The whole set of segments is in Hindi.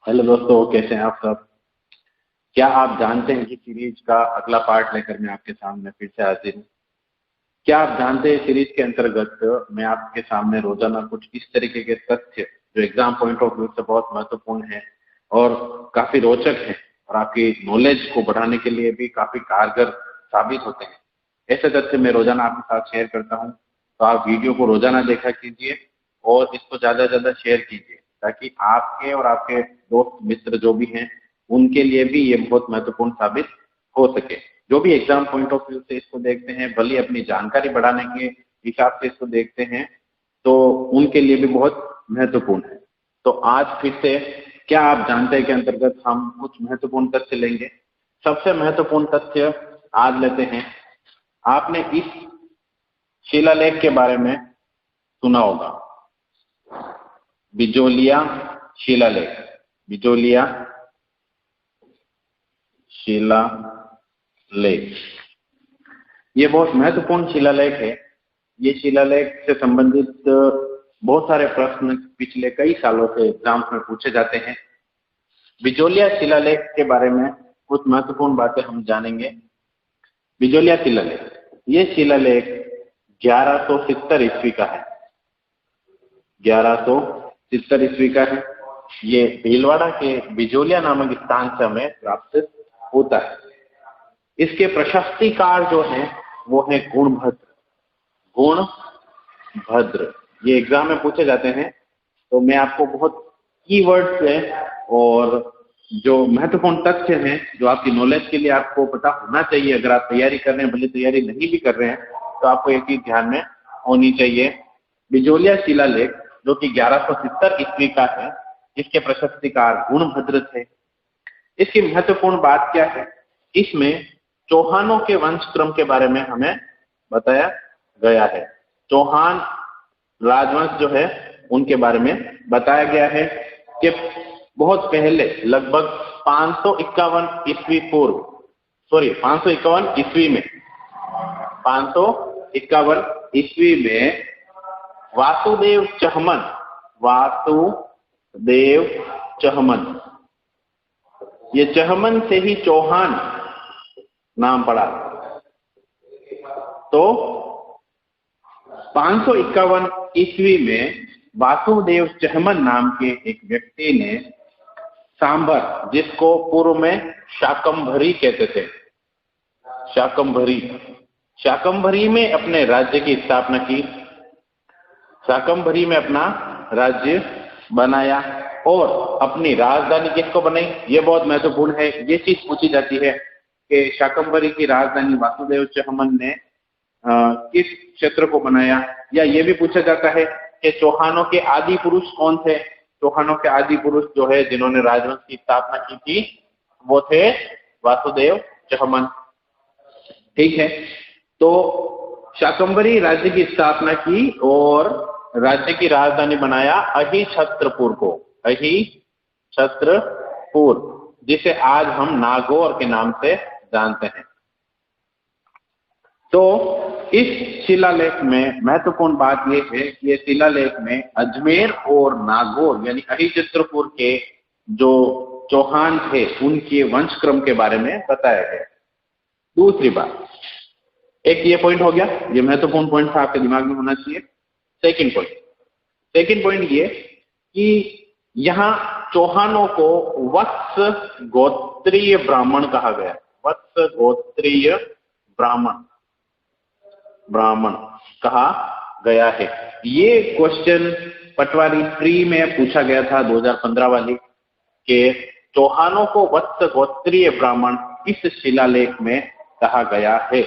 हेलो दोस्तों, कैसे हैं आप सब। क्या आप जानते हैं कि सीरीज का अगला पार्ट लेकर मैं आपके सामने फिर से हाजिर हूँ। क्या आप जानते हैं सीरीज के अंतर्गत मैं आपके सामने रोजाना कुछ इस तरीके के तथ्य जो एग्जाम पॉइंट ऑफ व्यू से बहुत महत्वपूर्ण है और काफी रोचक है और आपकी नॉलेज को बढ़ाने के लिए भी काफी कारगर साबित होते हैं, ऐसे तथ्य मैं रोजाना आपके साथ शेयर करता हूँ। तो आप वीडियो को रोजाना देखा कीजिए और इसको ज्यादा से ज्यादा शेयर कीजिए ताकि आपके और आपके दोस्त मित्र जो भी हैं उनके लिए भी ये बहुत महत्वपूर्ण साबित हो सके। जो भी एग्जाम पॉइंट ऑफ व्यू से इसको देखते हैं, भले अपनी जानकारी बढ़ाने के हिसाब से इसको देखते हैं, तो उनके लिए भी बहुत महत्वपूर्ण है। तो आज फिर से क्या आप जानते हैं के अंतर्गत हम कुछ महत्वपूर्ण तथ्य लेंगे। सबसे महत्वपूर्ण तथ्य आज लेते हैं। आपने इस शिलालेख के बारे में सुना होगा, बिजोलिया शिलालेख। बिजोलिया शिलालेख ये बहुत महत्वपूर्ण शिलालेख है। ये शिलालेख से संबंधित बहुत सारे प्रश्न पिछले कई सालों से एग्जाम्स में पूछे जाते हैं। बिजोलिया शिलालेख के बारे में कुछ महत्वपूर्ण बातें हम जानेंगे। बिजोलिया शिलालेख, ये शिलालेख 1170 ईस्वी का है। 1170 ईस्वी का है। ये भीलवाड़ा के बिजोलिया नामक स्थान से हमें प्राप्त होता है। इसके प्रशस्तिकार जो है वो है गुणभद्र। गुणभद्र ये एग्जाम में पूछे जाते हैं, तो मैं आपको बहुत कीवर्ड्स है और जो महत्वपूर्ण तथ्य हैं जो आपकी नॉलेज के लिए आपको पता होना चाहिए। अगर आप तैयारी कर रहे हैं, भले तैयारी नहीं भी कर रहे हैं, तो आपको एक चीज ध्यान में होनी चाहिए। बिजोलिया शिलालेख जो कि 1170 ईस्वी का है, इसके प्रशस्तिकार गुणभद्र थे। इसकी महत्वपूर्ण बात क्या है, इसमें चौहानों के वंशक्रम के बारे में हमें बताया गया है। चौहान राजवंश जो है उनके बारे में बताया गया है कि बहुत पहले लगभग 551 ईस्वी पूर्व, 551 ईस्वी में, 551 ईस्वी में वासुदेव चहमन, वासुदेव चहमन, ये चहमन से ही चौहान नाम पड़ा। तो 551 ईस्वी में वासुदेव चहमन नाम के एक व्यक्ति ने सांभर, जिसको पूर्व में शाकंभरी कहते थे, शाकंभरी में अपने राज्य की स्थापना की। शाकंभरी में अपना राज्य बनाया और अपनी राजधानी किसको बनाई, ये बहुत महत्वपूर्ण है। ये चीज पूछी जाती है कि शाकंभरी की राजधानी वासुदेव चहमन ने किस क्षेत्र को बनाया, या ये भी पूछा जाता है कि चौहानों के आदि पुरुष कौन थे। चौहानों के आदि पुरुष जो है जिन्होंने राजवंश की स्थापना की थी वो थे वासुदेव चहमन। ठीक है, तो शाकंभरी राज्य की स्थापना की और राज्य की राजधानी बनाया अहिछत्रपुर को, अहिछत्रपुर, जिसे आज हम नागौर के नाम से जानते हैं। तो इस शिलालेख में महत्वपूर्ण बात यह है कि ये शिलालेख में अजमेर और नागौर यानी अहिछत्रपुर के जो चौहान थे उनके वंशक्रम के बारे में बताया गया। दूसरी बात, एक ये पॉइंट हो गया, ये महत्वपूर्ण पॉइंट था, आपके दिमाग में होना चाहिए। सेकंड पॉइंट ये कि यहाँ चौहानों को वत्स गोत्रीय ब्राह्मण कहा गया। वत्स गोत्रीय ब्राह्मण कहा गया है। ये क्वेश्चन पटवारी प्री में पूछा गया था 2015 वाली, के चौहानों को वत्स गोत्रीय ब्राह्मण इस शिलालेख में कहा गया है।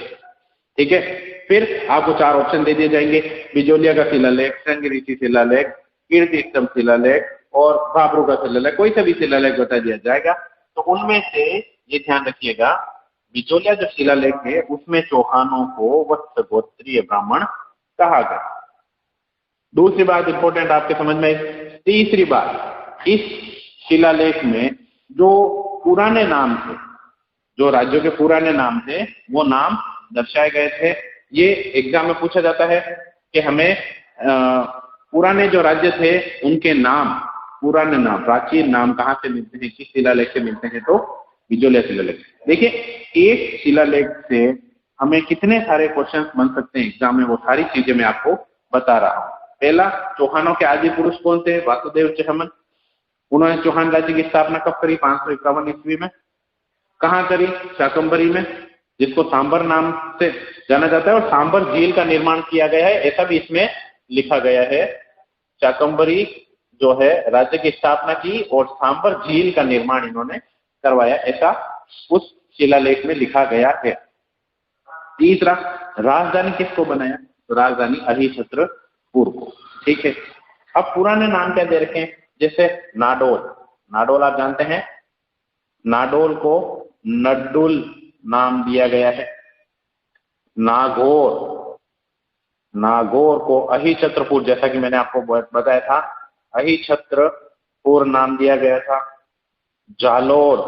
ठीक है, फिर आपको 4 ऑप्शन दे दिए जाएंगे, बिजोलिया का शिलालेख, संगरीति शिलालेख, कीर्ति स्तंभ शिलालेख और भाबरू का शिलालेख। कोई सा भी शिलालेख बता दिया जाएगा। तो उनमें से ये ध्यान रखिएगा, बिजोलिया जो शिलालेख है उसमें चौहानों को वत्स गोत्रीय ब्राह्मण कहा गया। दूसरी बात इंपॉर्टेंट आपके समझ में आई। तीसरी बात, इस शिलालेख में जो पुराने नाम थे, जो राज्यों के पुराने नाम थे, वो नाम दर्शाए गए थे। ये एग्जाम में पूछा जाता है कि हमें पुराने जो राज्य थे उनके नाम पुराने नाम, प्राचीन नाम कहाँ से मिलते हैं, किस शिलालेख से मिलते हैं? तो बिजोलिया शिलालेख। देखिए, एक शिलालेख से हमें कितने सारे क्वेश्चंस बन सकते हैं एग्जाम में, वो सारी चीजें मैं आपको बता रहा हूँ। पहला, चौहानों के आदि पुरुष कौन थे? वासुदेव चहमन। उन्होंने चौहान राज्य की स्थापना कब करी? 551 ईस्वी में। कहाँ करी? शाकंभरी में, जिसको सांबर नाम से जाना जाता है, और सांबर झील का निर्माण किया गया है, ऐसा भी इसमें लिखा गया है। शाकंभरी जो है राज्य की स्थापना की और सांबर झील का निर्माण इन्होंने करवाया, ऐसा उस शिलालेख में लिखा गया है। तीसरा, राजधानी किसको बनाया? तो राजधानी अहिछत्रपुर को। ठीक है। अब पुराने नाम क्या दे रखे हैं? जैसे नाडोल, नाडोल आप जानते हैं, नाडोल को नड्डुल नाम दिया गया है। नागौर, नागौर को अहिछत्रपुर, जैसा कि मैंने आपको बताया था, अहिछत्रपुर नाम दिया गया था। जालोर,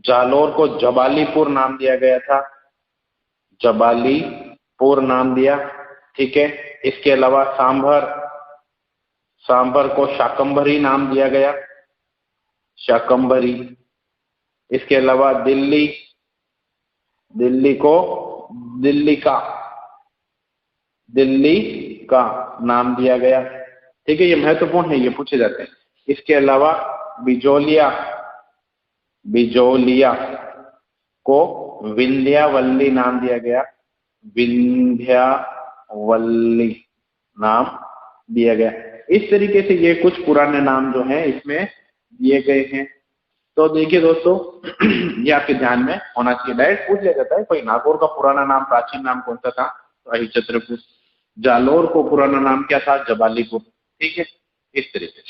जालोर को जबालीपुर नाम दिया गया था, जबालीपुर नाम दिया। ठीक है। इसके अलावा सांभर, सांभर को शाकंभरी नाम दिया गया, शाकंभरी। इसके अलावा दिल्ली, दिल्ली को दिल्ली का नाम दिया गया। ठीक है, ये महत्वपूर्ण है, ये पूछे जाते हैं। इसके अलावा बिजोलिया, बिजोलिया को विंध्यावल्ली नाम दिया गया, विंध्यावल्ली नाम दिया गया। इस तरीके से ये कुछ पुराने नाम जो हैं इसमें दिए गए हैं। तो देखिए दोस्तों, ये आपके ध्यान में होना चाहिए। डायरेक्ट पूछ लिया जाता है कोई, नागौर का पुराना नाम, प्राचीन नाम कौन सा था? तो अहिछत्रपुर। जालोर को पुराना नाम क्या था? जबालीपुर। ठीक है, इस तरीके से।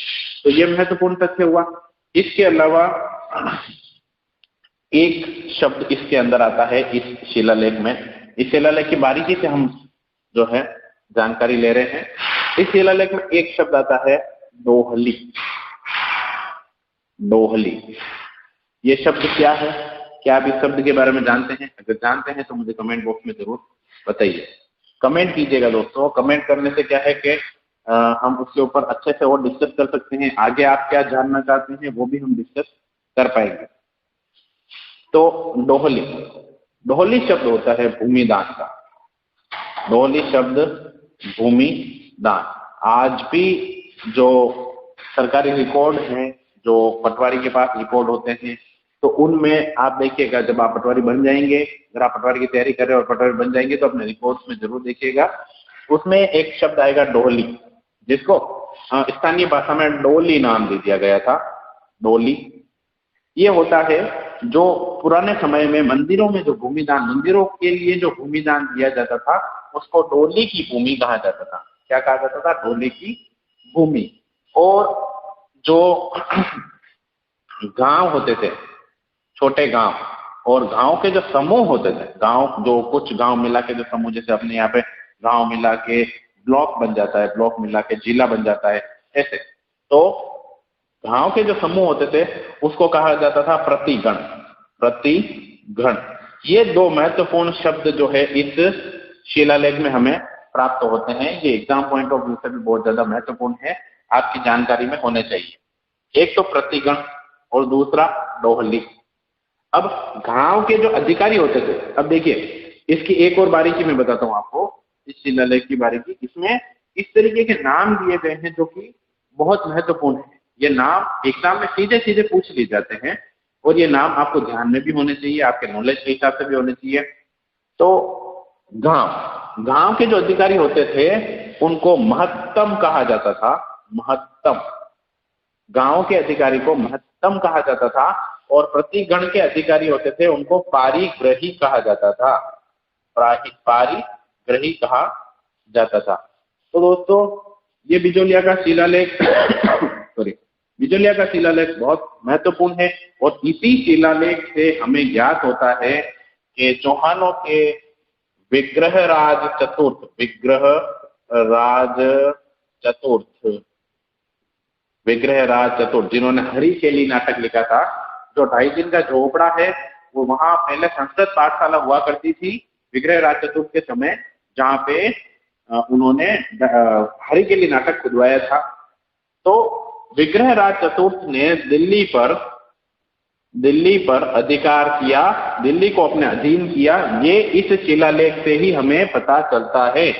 तो ये महत्वपूर्ण तथ्य हुआ। इसके अलावा एक शब्द इसके अंदर आता है इस शिलालेख में। इस शिलालेख की बारीकी से हम जो है जानकारी ले रहे हैं। इस शिलालेख में एक शब्द आता है डोहली, डोहली। ये शब्द क्या है? क्या आप इस शब्द के बारे में जानते हैं? अगर जानते हैं तो मुझे कमेंट बॉक्स में जरूर बताइए, कमेंट कीजिएगा दोस्तों। कमेंट करने से क्या है कि हम उसके ऊपर अच्छे से और डिस्कस कर सकते हैं। आगे आप क्या जानना चाहते हैं वो भी हम डिस्कस कर पाएंगे। तो डोहली, डोहली शब्द होता है भूमिदान का। डोहली शब्द भूमिदान। आज भी जो सरकारी रिकॉर्ड हैं, जो पटवारी के पास रिकॉर्ड होते हैं, तो उनमें आप देखिएगा, जब आप पटवारी बन जाएंगे, अगर आप पटवारी की तैयारी कर रहे हो और पटवारी बन जाएंगे तो अपने रिकॉर्ड्स में जरूर देखिएगा, उसमें एक शब्द आएगा डोहली, जिसको स्थानीय भाषा में डोली नाम दे दिया गया था। डोली ये होता है जो पुराने समय में मंदिरों में जो भूमिदान, मंदिरों के लिए जो भूमिदान दिया जाता था, उसको डोली की भूमि कहा जाता था। क्या कहा जाता था? डोली की भूमि। और जो गांव होते थे, छोटे गांव, और गांव के जो समूह होते थे, गांव जो कुछ गांव मिला के जो समूह, जैसे अपने यहाँ पे गांव मिला के ब्लॉक बन जाता है, ब्लॉक मिला के जिला बन जाता है, ऐसे। तो गांव के जो समूह होते थे उसको कहा जाता था प्रतिगण, प्रतिगण। ये दो महत्वपूर्ण शब्द जो है इस शिलालेख में हमें प्राप्त होते हैं। ये एग्जाम पॉइंट ऑफ व्यू से भी बहुत ज्यादा महत्वपूर्ण है, आपकी जानकारी में होने चाहिए। एक तो प्रतिगण और दूसरा डोहली। अब गांव के जो अधिकारी होते थे, अब देखिए इसकी एक और बारीकी मैं बताता हूँ आपको, इस शिलालेख की बारीकी। इसमें इस तरीके के नाम दिए गए हैं जो कि बहुत महत्वपूर्ण है। ये नाम एग्जाम में सीधे सीधे पूछ लिए जाते हैं, और ये नाम आपको ध्यान में भी होने चाहिए, आपके नॉलेज के हिसाब से भी होने चाहिए। तो गांव के जो अधिकारी होते थे उनको महत्तम कहा जाता था, महत्तम। गांव के अधिकारी को महत्तम कहा जाता था, और प्रतिगण के अधिकारी होते थे उनको पारिग्रही कहा जाता था, पारिग्रही कहा जाता था। तो दोस्तों, ये बिजोलिया का शिलालेख सॉरी, बिजोलिया का शिलालेख बहुत महत्वपूर्ण है, और इसी शिलालेख से हमें ज्ञात होता है कि चौहानों के विग्रहराज चतुर्थ, विग्रहराज चतुर्थ, जिन्होंने हरिकेली नाटक लिखा था, जो 2.5 दिन का झोपड़ा है, वो वहां पहले संस्कृत पाठशाला हुआ करती थी विग्रहराज चतुर्थ के समय, जहाँ पे उन्होंने हरिकेली नाटक खुदवाया था। तो विग्रहराज चतुर्थ ने दिल्ली पर अधिकार किया, दिल्ली को अपने अधीन किया, ये इस शिलालेख से ही हमें पता चलता है।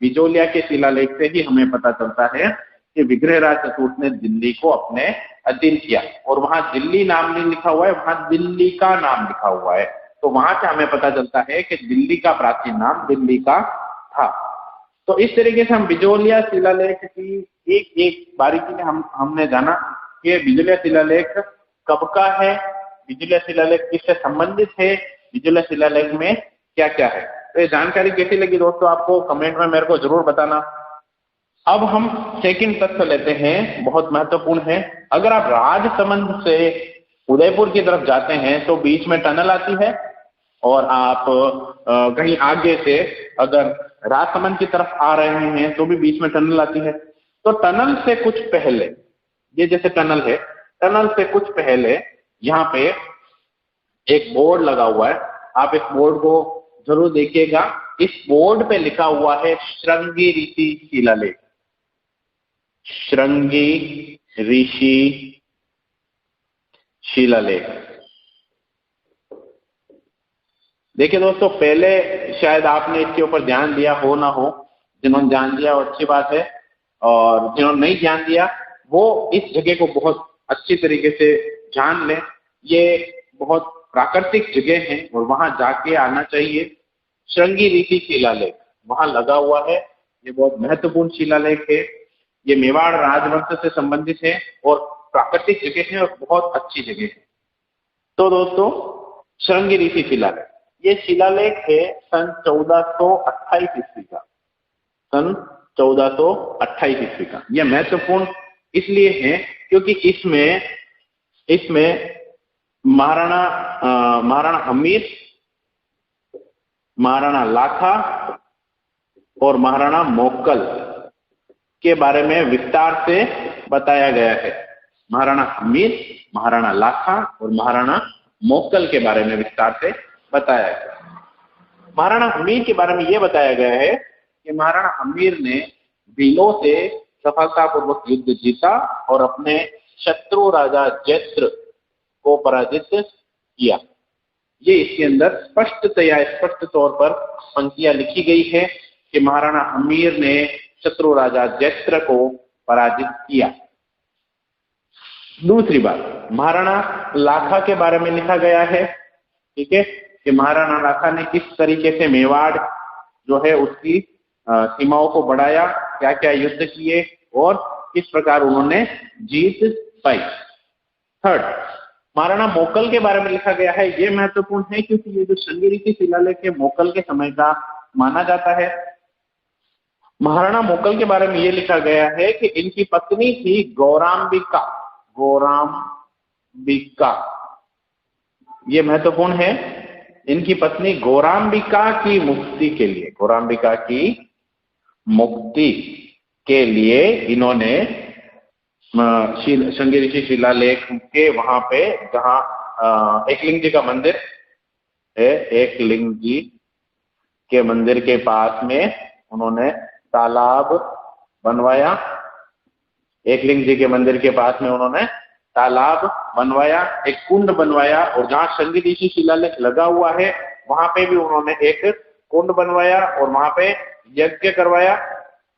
बिजोलिया के शिलालेख से ही हमें पता चलता है कि विग्रहराज चतुर्थ ने दिल्ली को अपने अधीन किया। और वहां दिल्ली नाम नहीं लिखा हुआ है, वहां दिल्ली का नाम लिखा हुआ है। तो वहां से हमें पता चलता है कि दिल्ली का प्राचीन नाम दिल्ली का था। तो इस तरीके से हम बिजोलिया शिलालेख की एक एक बारीकी में हमने जाना कि बिजोलिया शिलालेख कब का है, बिजोलिया शिलालेख किससे संबंधित है, बिजोलिया शिलालेख में क्या क्या है। तो ये जानकारी कैसी लगी दोस्तों, आपको कमेंट में मेरे को जरूर बताना। अब हम सेकंड तथ्य लेते हैं, बहुत महत्वपूर्ण है। अगर आप राजसमंद से उदयपुर की तरफ जाते हैं तो बीच में टनल आती है, और आप कहीं आगे से अगर राजसमंद की तरफ आ रहे हैं तो भी बीच में टनल आती है। तो टनल से कुछ पहले, ये जैसे टनल है, टनल से कुछ पहले यहाँ पे एक बोर्ड लगा हुआ है, आप इस बोर्ड को जरूर देखिएगा। इस बोर्ड पे लिखा हुआ है श्रृंगी ऋषि शिलालेख, श्रृंगी ऋषि शिलालेख। देखिए दोस्तों, पहले शायद आपने इसके ऊपर ध्यान दिया हो ना हो, जिन्होंने ध्यान दिया वो अच्छी बात है, और जिन्होंने नहीं ध्यान दिया वो इस जगह को बहुत अच्छी तरीके से जान लें। ये बहुत प्राकृतिक जगह है और वहां जाके आना चाहिए। श्रृंगी ऋषि शिलालेख वहां लगा हुआ है, ये बहुत महत्वपूर्ण शिलालेख है। ये मेवाड़ राजवंश से संबंधित है और प्राकृतिक जगह है और बहुत अच्छी जगह है। तो दोस्तों, श्रृंगी ऋषि शिलालेख, ये शिलालेख है सन 1428 ईस्वी का, सन 1428 ईस्वी का। यह महत्वपूर्ण इसलिए है क्योंकि इसमें महाराणा हमीर, महाराणा लाखा और महाराणा मोक्कल के बारे में विस्तार से बताया गया है। महाराणा हमीर, महाराणा लाखा और महाराणा मोक्कल के बारे में विस्तार से बताया गया। महाराणा हमीर के बारे में यह बताया गया है कि महाराणा हमीर ने भीलों से सफलतापूर्वक युद्ध जीता और अपने शत्रु राजा जैत्र को पराजित किया। ये इसके अंदर स्पष्ट तौर पर पंक्तियां लिखी गई है कि महाराणा हमीर ने शत्रु राजा जैत्र को पराजित किया। दूसरी बात, महाराणा लाखा के बारे में लिखा गया है, ठीक है, कि महाराणा लाखा ने किस तरीके से मेवाड़ जो है उसकी सीमाओं को बढ़ाया, क्या क्या युद्ध किए और किस प्रकार उन्होंने जीत पाई। थर्ड, महाराणा मोक्कल के बारे में लिखा गया है। यह महत्वपूर्ण है क्योंकि ये जो श्रृंगी ऋषि शिलालेख है मोक्कल के समय का माना जाता है। महाराणा मोक्कल के बारे में यह लिखा गया है कि इनकी पत्नी थी गौरांबिका, ये महत्वपूर्ण है। इनकी पत्नी गौरांबिका की मुक्ति के लिए इन्होंने श्रृंगी ऋषि शिलालेख के वहां पे जहां एकलिंग जी का मंदिर है, एकलिंग जी के मंदिर के पास में उन्होंने तालाब बनवाया। एकलिंग जी के मंदिर के पास में उन्होंने तालाब बनवाया, एक कुंड बनवाया, और जहां श्रृंगी ऋषि शिलालेख लगा हुआ है वहां पे भी उन्होंने एक कुंड बनवाया और वहां पे यज्ञ करवाया,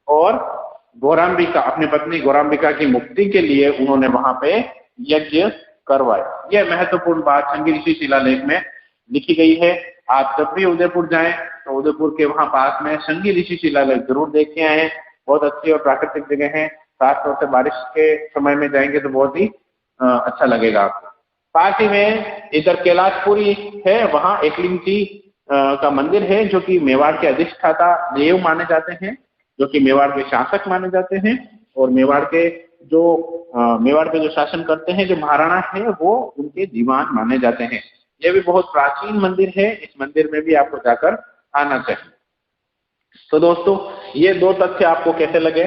और गौरांबिका, अपनी पत्नी गौरांबिका की मुक्ति के लिए उन्होंने वहां पे यज्ञ करवाया। यह महत्वपूर्ण बात श्रृंगी ऋषि शिलालेख में लिखी गई है। आप जब भी उदयपुर जाएं तो उदयपुर के वहां पास में श्रृंगी ऋषि शिलालेख जरूर देख के आए। बहुत अच्छी और प्राकृतिक जगह है, खासतौर से बारिश के समय में जाएंगे तो बहुत ही अच्छा लगेगा आपको। पास ही में इधर कैलाशपुरी है, वहां एकलिंग जी का मंदिर है जो कि मेवाड़ के अधिष्ठाता देव माने जाते हैं, जो कि मेवाड़ के शासक माने जाते हैं, और मेवाड़ पे जो शासन करते हैं जो महाराणा है वो उनके दीवान माने जाते हैं। यह भी बहुत प्राचीन मंदिर है, इस मंदिर में भी आपको जाकर आना चाहिए। तो दोस्तों, ये दो तथ्य आपको कैसे लगे?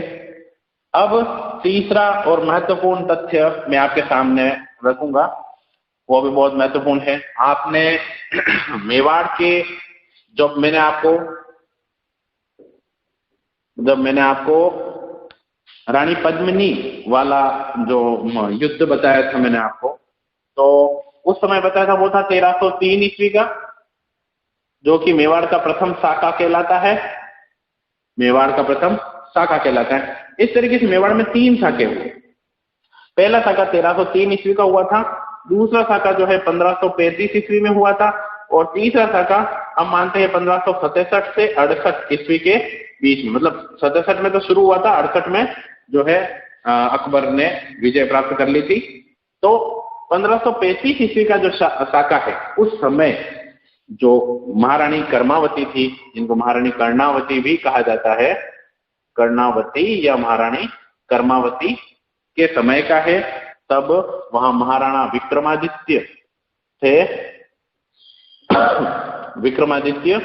अब तीसरा और महत्वपूर्ण तथ्य मैं आपके सामने रखूंगा, वो भी बहुत महत्वपूर्ण है। आपने मेवाड़ के जब मैंने आपको रानी पद्मिनी वाला जो युद्ध बताया था मैंने आपको, तो उस समय बताया था वो था 1303 ईस्वी का, जो कि मेवाड़ का प्रथम साका कहलाता है। मेवाड़ का प्रथम साका कहलाता है। इस तरीके से मेवाड़ में 3 साके हुए। पहला साका 1303 ईस्वी का हुआ था, दूसरा साका जो है 1535 ईस्वी में हुआ था, और तीसरा साका हम मानते हैं 1567 से 68 ईस्वी के बीच में। मतलब 67 में तो शुरू हुआ था, 68 में जो है अकबर ने विजय प्राप्त कर ली थी। तो 1535 ईस्वी का जो साका है, उस समय जो महारानी कर्मावती थी, जिनको महारानी कर्णावती भी कहा जाता है, कर्णावती या महारानी कर्मावती के समय का है। तब वहां महाराणा विक्रमादित्य थे, विक्रमादित्य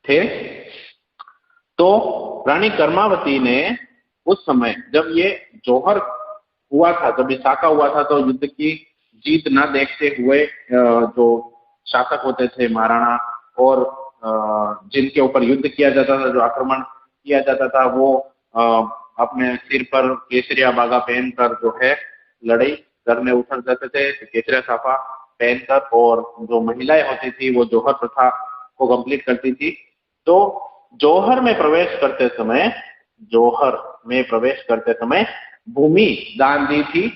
थे। तो रानी कर्मावती ने उस समय जब ये जौहर हुआ था, जब ये साका हुआ था, तो युद्ध की जीत न देखते हुए जो शासक होते थे महाराणा, और जिनके ऊपर युद्ध किया जाता था, जो आक्रमण किया जाता था, वो अपने सिर पर केसरिया बागा पहनकर जो है लड़ाई करने उतर जाते थे, केसरिया साफा पहनकर। और जो महिलाएं होती थी वो जौहर प्रथा को कंप्लीट करती थी। तो जौहर में प्रवेश करते समय, जौहर में प्रवेश करते समय भूमि दान दी थी।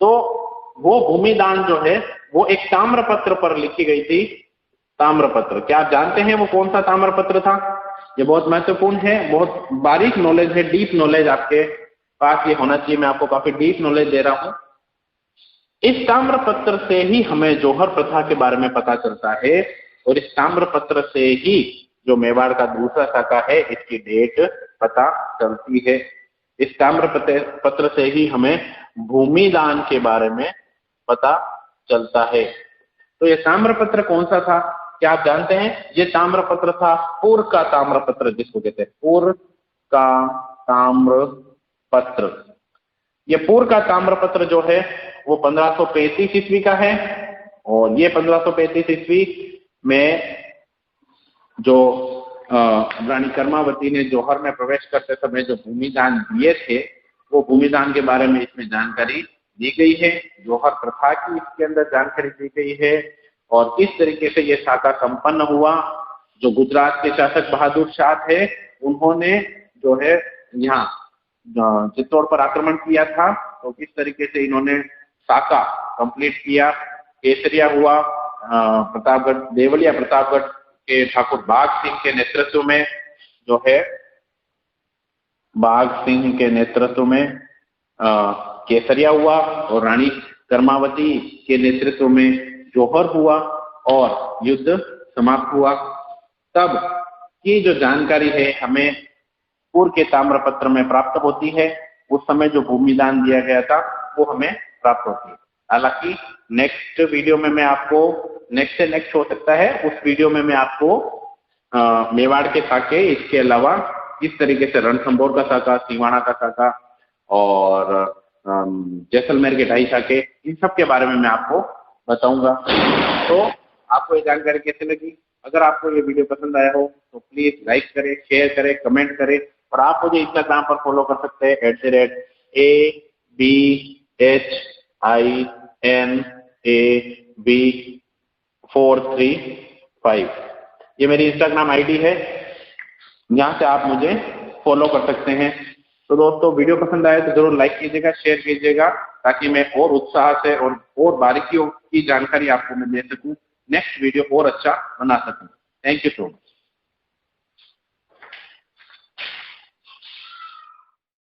तो वो भूमि दान जो है वो एक ताम्रपत्र पर लिखी गई थी। ताम्रपत्र, क्या आप जानते हैं वो कौन सा ताम्रपत्र था? ये बहुत महत्वपूर्ण है, बहुत बारीक नॉलेज है, डीप नॉलेज आपके पास ये होना चाहिए। मैं आपको काफी डीप नॉलेज दे रहा हूं। इस ताम्रपत्र से ही हमें जौहर प्रथा के बारे में पता चलता है, और इस ताम्रपत्र से ही जो मेवाड़ का दूसरा शाखा है, इसकी डेट पता चलती है। इस ताम्रपत्र से ही हमें भूमि दान के बारे में पता चलता है। तो ये ताम्रपत्र कौन सा था, क्या आप जानते हैं? ये ताम्रपत्र था पूर्व का ताम्रपत्र, जिसको कहते हैं पूर्व का ताम्रपत्र। ये पूर्व का ताम्रपत्र जो है वो 1535 ईस्वी का है, और ये 1535 ईस्वी में जो रानी कर्मावती ने जौहर में प्रवेश करते समय जो भूमि दान दिए थे, वो भूमि दान के बारे में इसमें जानकारी दी गई है। जौहर प्रथा की इसके अंदर जानकारी दी गई है, और किस तरीके से ये शाखा संपन्न हुआ। जो गुजरात के शासक बहादुर शाह थे, उन्होंने जो है यहाँ चित्तौड़ पर आक्रमण किया था, तो किस तरीके से इन्होंने शाखा कंप्लीट किया। केसरिया हुआ प्रतापगढ़, देवलिया प्रतापगढ़ के ठाकुर बाघ सिंह के नेतृत्व में जो है, बाघ सिंह के नेतृत्व में केसरिया हुआ, और रानी कर्मावती के नेतृत्व में जौहर हुआ, और युद्ध समाप्त हुआ। तब की जो जानकारी है हमें पूर्व के ताम्रपत्र में प्राप्त होती है। उस समय जो भूमि दान दिया गया था वो हमें प्राप्त होती है। हालांकि नेक्स्ट वीडियो में मैं आपको, नेक्स्ट से नेक्स्ट हो सकता है, उस वीडियो में मैं आपको मेवाड़ के साके, इसके अलावा किस तरीके से रणथंभौर का साका, सिवाना का साका और जैसलमेर के ढाई साके, इन सब के बारे में मैं आपको बताऊंगा। तो आपको ये जानकारी कैसे लगी? अगर आपको ये वीडियो पसंद आया हो तो प्लीज लाइक करें, शेयर करें, कमेंट करें, और आप मुझे इंस्टाग्राम पर फॉलो कर सकते हैं @ABHINAB435। ये मेरी इंस्टाग्राम आईडी है, यहाँ से आप मुझे फॉलो कर सकते हैं। तो दोस्तों, वीडियो पसंद आए तो जरूर लाइक कीजिएगा, शेयर कीजिएगा, ताकि मैं और उत्साह से और बारीकियों की जानकारी आपको मैं दे सकूं, नेक्स्ट वीडियो और अच्छा बना सकूं। Thank you so much.